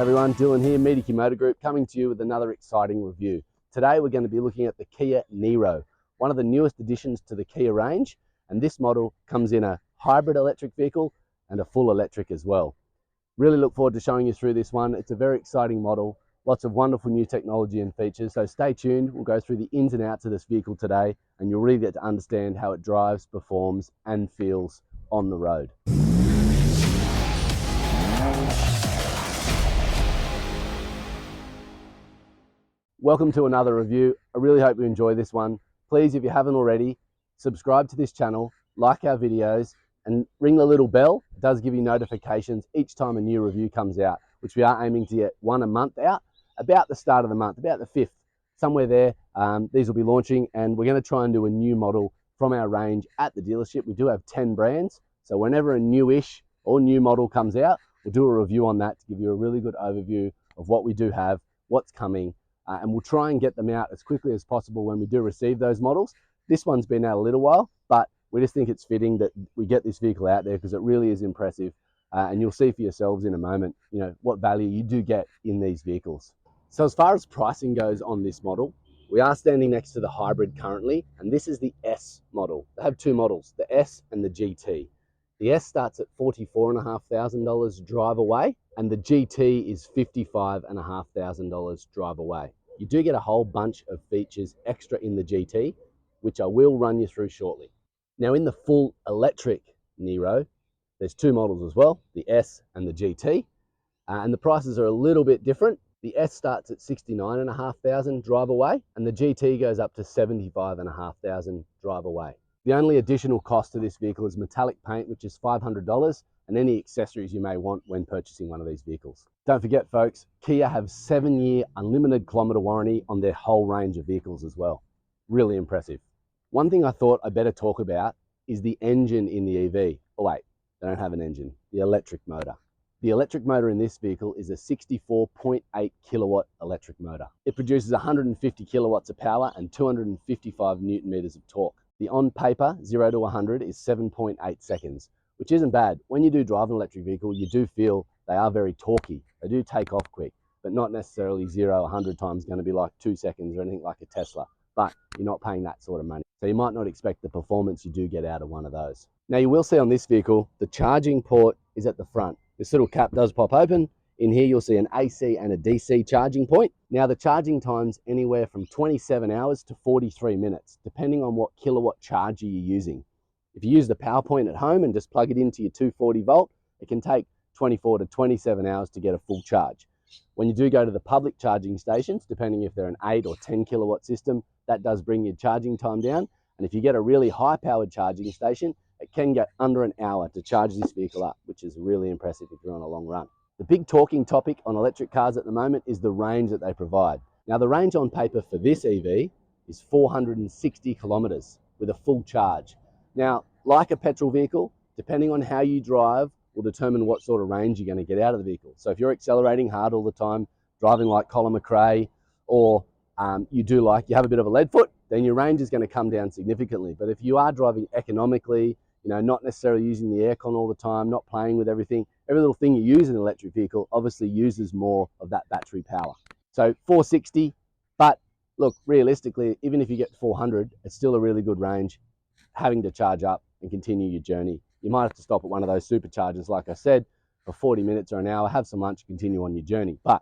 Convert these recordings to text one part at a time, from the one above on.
Everyone, Dylan here, Miedecke Motor Group, coming to you with another exciting review. Today we're going to be looking at the Kia Niro, one of the newest additions to the Kia range, and this model comes in a hybrid electric vehicle and a full electric as well. Really look forward to showing you through this one. It's a very exciting model, lots of wonderful new technology and features, so stay tuned. We'll go through the ins and outs of this vehicle today, and you'll really get to understand how it drives, performs and feels on the road. Welcome to another review. I really hope you enjoy this one. Please, if you haven't already, subscribe to this channel, like our videos, and ring the little bell. It does give you notifications each time a new review comes out, which we are aiming to get one a month out, about the start of the month, about the 5th, somewhere there. These will be launching, and we're going to try and do a new model from our range at the dealership. We do have 10 brands, so whenever a newish or new model comes out, we'll do a review on that to give you a really good overview of what we do have, what's coming, and we'll try and get them out as quickly as possible when we do receive those models. This one's been out a little while, but we just think it's fitting that we get this vehicle out there because it really is impressive, and you'll see for yourselves in a moment, you know, what value you do get in these vehicles. So as far as pricing goes on this model, we are standing next to the hybrid currently, and this is the S model. They have two models, the S and the GT. The S starts at $44,500 drive away, and the GT is $55,500 drive away. You do get a whole bunch of features extra in the GT, which I will run you through shortly. Now in the full electric Niro, there's two models as well, the S and the GT, and the prices are a little bit different. The S starts at $69,500 drive away, and the GT goes up to $75,500 drive away. The only additional cost to this vehicle is metallic paint, which is $500, and any accessories you may want when purchasing one of these vehicles. Don't forget, folks, Kia have 7-year unlimited kilometre warranty on their whole range of vehicles as well. Really impressive. One thing I thought I better talk about is the engine in the EV. Oh wait, they don't have an engine, the electric motor. The electric motor in this vehicle is a 64.8 kilowatt electric motor. It produces 150 kilowatts of power and 255 newton meters of torque. The on paper 0 to 100 is 7.8 seconds, which isn't bad. When you do drive an electric vehicle, you do feel they are very torquey. They do take off quick, but not necessarily 0 to 100 times going to be like 2 seconds or anything like a Tesla. But you're not paying that sort of money, so you might not expect the performance you do get out of one of those. Now you will see on this vehicle, the charging port is at the front. This little cap does pop open. In here you'll see an AC and a DC charging point. Now the charging time's anywhere from 27 hours to 43 minutes, depending on what kilowatt charger you're using. If you use the power point at home and just plug it into your 240 volt, it can take 24 to 27 hours to get a full charge. When you do go to the public charging stations, depending if they're an 8 or 10 kilowatt system, that does bring your charging time down. And if you get a really high powered charging station, it can get under an hour to charge this vehicle up, which is really impressive if you're on a long run. The big talking topic on electric cars at the moment is the range that they provide. Now the range on paper for this EV is 460 kilometers with a full charge. Now, like a petrol vehicle, depending on how you drive will determine what sort of range you're going to get out of the vehicle. So if you're accelerating hard all the time, driving like Colin McRae, or you have a bit of a lead foot, then your range is going to come down significantly. But if you are driving economically, you know, not necessarily using the aircon all the time, not playing with everything, every little thing you use in an electric vehicle obviously uses more of that battery power. So 460, but look, realistically, even if you get 400, it's still a really good range, having to charge up and continue your journey. You might have to stop at one of those superchargers, like I said, for 40 minutes or an hour, have some lunch, continue on your journey. But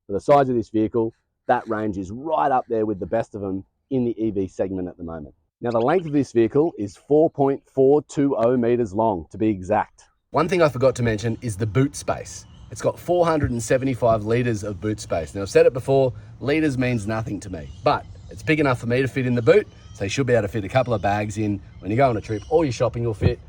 for the size of this vehicle, that range is right up there with the best of them in the EV segment at the moment. Now the length of this vehicle is 4.420 meters long, to be exact. One thing I forgot to mention is the boot space. It's got 475 liters of boot space. Now I've said it before, liters means nothing to me, but it's big enough for me to fit in the boot, so you should be able to fit a couple of bags in when you go on a trip. All your shopping will fit.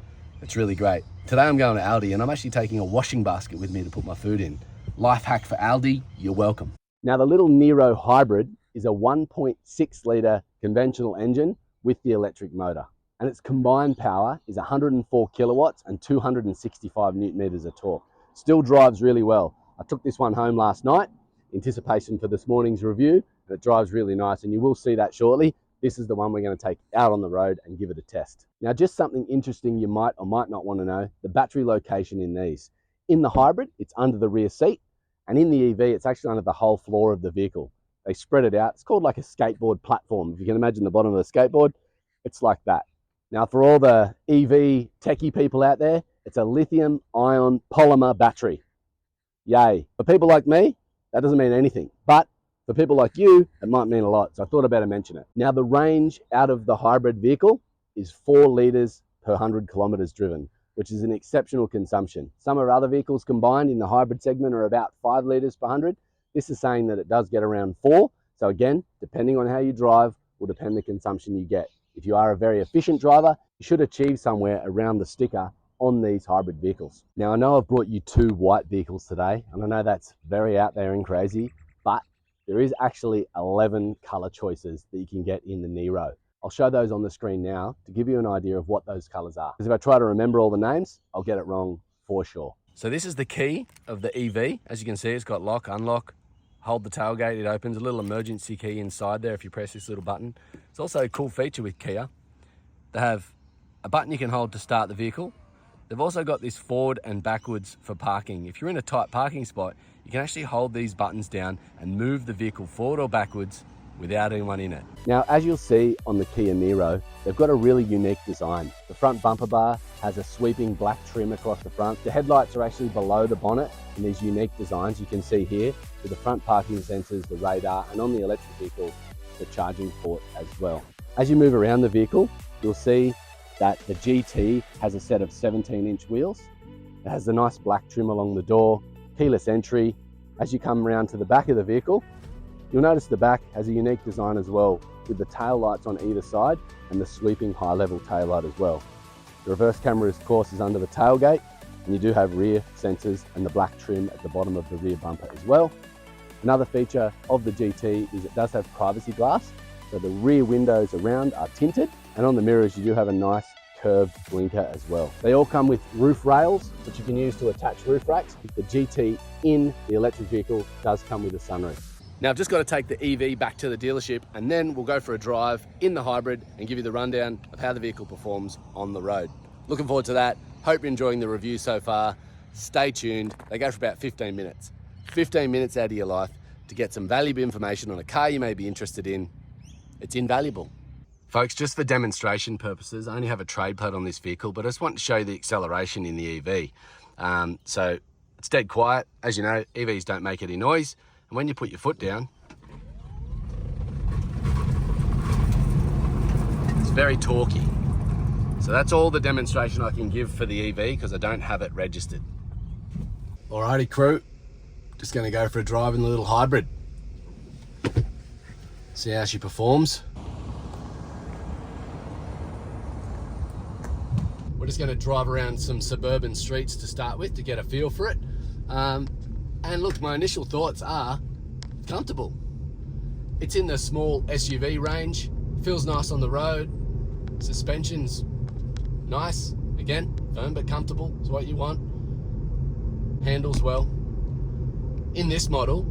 It's really great. Today I'm going to Aldi and I'm actually taking a washing basket with me to put my food in. Life hack for Aldi, you're welcome. Now the little Niro hybrid is a 1.6 litre conventional engine with the electric motor, and its combined power is 104 kilowatts and 265 newton meters of torque. Still drives really well. I took this one home last night, anticipation for this morning's review, and it drives really nice, and you will see that shortly. This is the one we're going to take out on the road and give it a test. Now, just something interesting you might or might not want to know, the battery location in these. In the hybrid, it's under the rear seat, And in the EV, it's actually under the whole floor of the vehicle. They spread it out. It's called like a skateboard platform. If you can imagine the bottom of a skateboard, it's like that. Now, for all the EV techie people out there, it's a lithium-ion polymer battery. Yay. For people like me, that doesn't mean anything. But for people like you, it might mean a lot. So I thought I'd better mention it. Now, the range out of the hybrid vehicle is 4 litres per 100 kilometres driven, which is an exceptional consumption. Some of our other vehicles combined in the hybrid segment are about 5 litres per 100. This is saying that it does get around 4. So again, depending on how you drive, will depend the consumption you get. If you are a very efficient driver, you should achieve somewhere around the sticker on these hybrid vehicles. Now, I know I've brought you 2 white vehicles today, and I know that's very out there and crazy, but there is actually 11 color choices that you can get in the Niro. I'll show those on the screen now to give you an idea of what those colors are. Because if I try to remember all the names, I'll get it wrong for sure. So this is the key of the EV. As you can see, it's got lock, unlock, hold the tailgate, it opens, a little emergency key inside there if you press this little button. It's also a cool feature with Kia. They have a button you can hold to start the vehicle. They've also got this forward and backwards for parking. If you're in a tight parking spot, you can actually hold these buttons down and move the vehicle forward or backwards without anyone in it. Now, as you'll see on the Kia Niro, they've got a really unique design. The front bumper bar has a sweeping black trim across the front. The headlights are actually below the bonnet in these unique designs you can see here, with the front parking sensors, the radar, and on the electric vehicle, the charging port as well. As you move around the vehicle, you'll see that the GT has a set of 17-inch wheels. It has the nice black trim along the door, keyless entry. As you come around to the back of the vehicle, you'll notice the back has a unique design as well, with the tail lights on either side and the sweeping high-level tail light as well. The reverse camera, of course, is under the tailgate, and you do have rear sensors and the black trim at the bottom of the rear bumper as well. Another feature of the GT is it does have privacy glass, so the rear windows around are tinted, and on the mirrors you do have a nice curved blinker as well. They all come with roof rails, which you can use to attach roof racks. The GT in the electric vehicle does come with a sunroof. Now, I've just got to take the EV back to the dealership, and then we'll go for a drive in the hybrid and give you the rundown of how the vehicle performs on the road. Looking forward to that. Hope you're enjoying the review so far. Stay tuned. They go for about 15 minutes. 15 minutes out of your life to get some valuable information on a car you may be interested in. It's invaluable. Folks, just for demonstration purposes, I only have a trade plate on this vehicle, but I just want to show you the acceleration in the EV. So it's dead quiet. As you know, EVs don't make any noise. And when you put your foot down, it's very torquey. So that's all the demonstration I can give for the EV because I don't have it registered. Alrighty, crew. Just going to go for a drive in the little hybrid. See how she performs. We're just going to drive around some suburban streets to start with to get a feel for it. And look, my initial thoughts are comfortable. It's in the small SUV range, feels nice on the road, suspension's nice, again, firm but comfortable is what you want, handles well. In this model,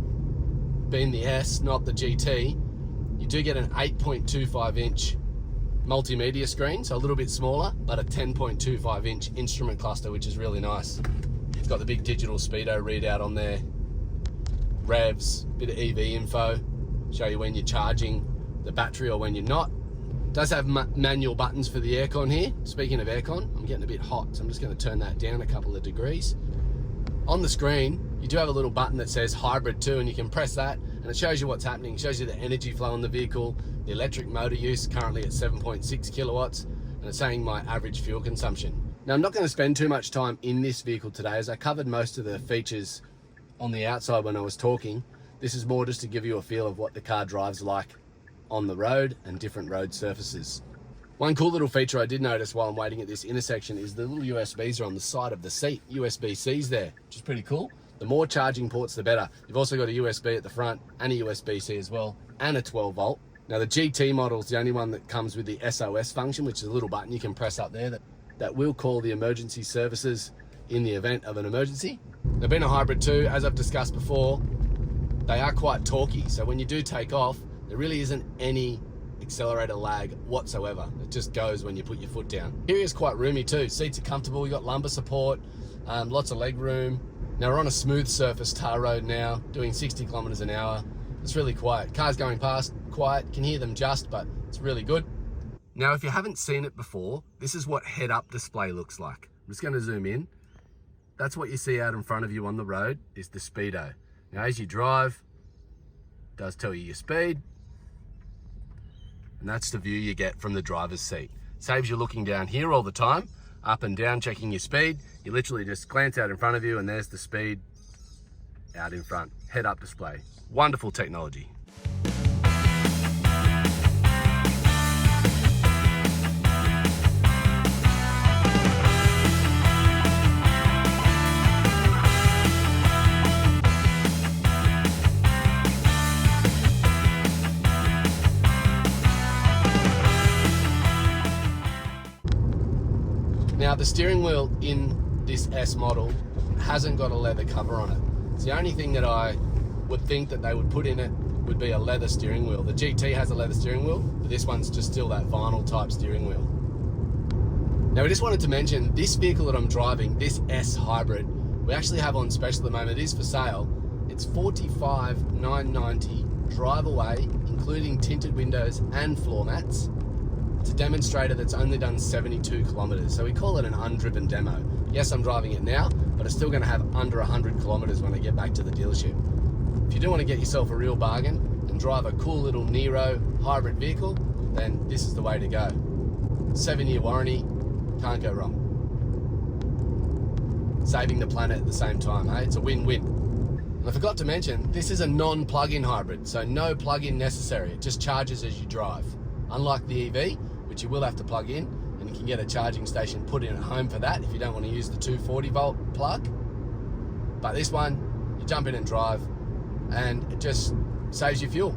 being the S, not the GT, you do get an 8.25-inch multimedia screen, so a little bit smaller, but a 10.25-inch instrument cluster, which is really nice. It's got the big digital speedo readout on there, revs, bit of EV info, show you when you're charging the battery or when you're not. It does have manual buttons for the aircon here. Speaking of aircon, I'm getting a bit hot, so I'm just going to turn that down a couple of degrees. On the screen, you do have a little button that says hybrid 2, and you can press that and it shows you what's happening. It shows you the energy flow in the vehicle, the electric motor use, currently at 7.6 kilowatts, and it's saying my average fuel consumption. Now, I'm not going to spend too much time in this vehicle today, as I covered most of the features on the outside when I was talking. This is more just to give you a feel of what the car drives like on the road and different road surfaces. One cool little feature I did notice while I'm waiting at this intersection is the little USBs are on the side of the seat, USB-Cs there, which is pretty cool. The more charging ports, the better. You've also got a USB at the front and a USB-C as well, and a 12 volt. Now the GT model is the only one that comes with the SOS function, which is a little button you can press up there that will call the emergency services in the event of an emergency. They've been a hybrid too, as I've discussed before. They are quite torquey, so when you do take off, there really isn't any accelerator lag whatsoever. It just goes when you put your foot down. Interior is quite roomy too. Seats are comfortable, you got lumbar support, lots of leg room. Now we're on a smooth surface tar road now, doing 60 kilometers an hour. It's really quiet. Cars going past, quiet, can hear them just, but it's really good. Now, if you haven't seen it before, this is what head-up display looks like. I'm just gonna zoom in. That's what you see out in front of you on the road, is the speedo. Now, as you drive, it does tell you your speed, and that's the view you get from the driver's seat. Saves you looking down here all the time, up and down, checking your speed. You literally just glance out in front of you and there's the speed out in front. Head-up display. Wonderful technology. Now, the steering wheel in this S model hasn't got a leather cover on it. It's the only thing that I would think that they would put in it would be a leather steering wheel. The GT has a leather steering wheel, but this one's just still that vinyl type steering wheel. Now, we just wanted to mention this vehicle that I'm driving, this S hybrid, we actually have on special at the moment. It is for sale. It's $45,990 drive away, including tinted windows and floor mats. It's a demonstrator that's only done 72 kilometers. So we call it an undriven demo. Yes, I'm driving it now, but it's still gonna have under 100 kilometers when I get back to the dealership. If you do want to get yourself a real bargain and drive a cool little Niro hybrid vehicle, then this is the way to go. 7-year warranty, can't go wrong. Saving the planet at the same time, hey? It's a win-win. And I forgot to mention, this is a non-plug-in hybrid, so no plug-in necessary. It just charges as you drive. Unlike the EV, which you will have to plug in, and you can get a charging station put in at home for that if you don't want to use the 240 volt plug. But this one, you jump in and drive, and it just saves you fuel.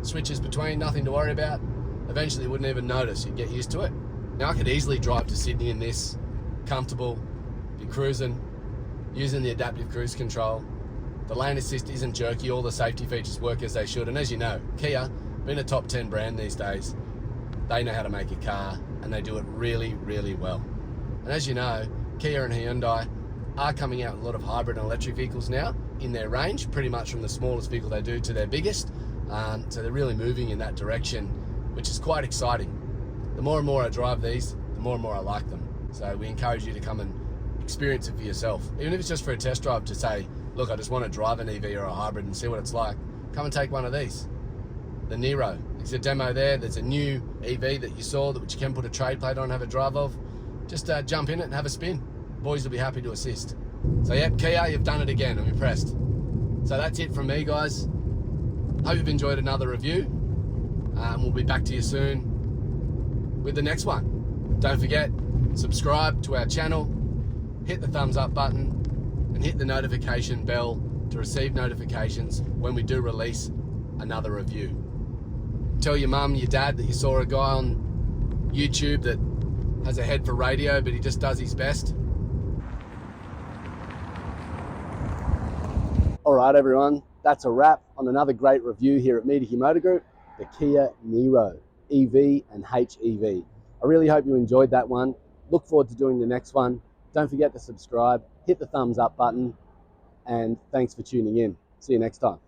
Switches between, nothing to worry about. Eventually you wouldn't even notice, you'd get used to it. Now I could easily drive to Sydney in this, comfortable, be cruising, using the adaptive cruise control. The lane assist isn't jerky, all the safety features work as they should, and as you know, Kia, being a top 10 brand these days, they know how to make a car, and they do it really, really well. And as you know, Kia and Hyundai are coming out with a lot of hybrid and electric vehicles now in their range, pretty much from the smallest vehicle they do to their biggest. So they're really moving in that direction, which is quite exciting. The more and more I drive these, the more and more I like them. So we encourage you to come and experience it for yourself. Even if it's just for a test drive to say, look, I just want to drive an EV or a hybrid and see what it's like, come and take one of these. The Niro. There's a demo there. There's a new EV that you saw which you can put a trade plate on and have a drive of. Just jump in it and have a spin. Boys will be happy to assist. So yeah, Kia, you've done it again. I'm impressed. So that's it from me, guys. Hope you've enjoyed another review. We'll be back to you soon with the next one. Don't forget, subscribe to our channel, hit the thumbs up button, and hit the notification bell to receive notifications when we do release another review. Tell your mum, your dad that you saw a guy on YouTube that has a head for radio, but he just does his best. All right, everyone, that's a wrap on another great review here at Miedecke Motor Group, the Kia Niro EV and HEV. I really hope you enjoyed that one. Look forward to doing the next one. Don't forget to subscribe, hit the thumbs up button, and thanks for tuning in. See you next time.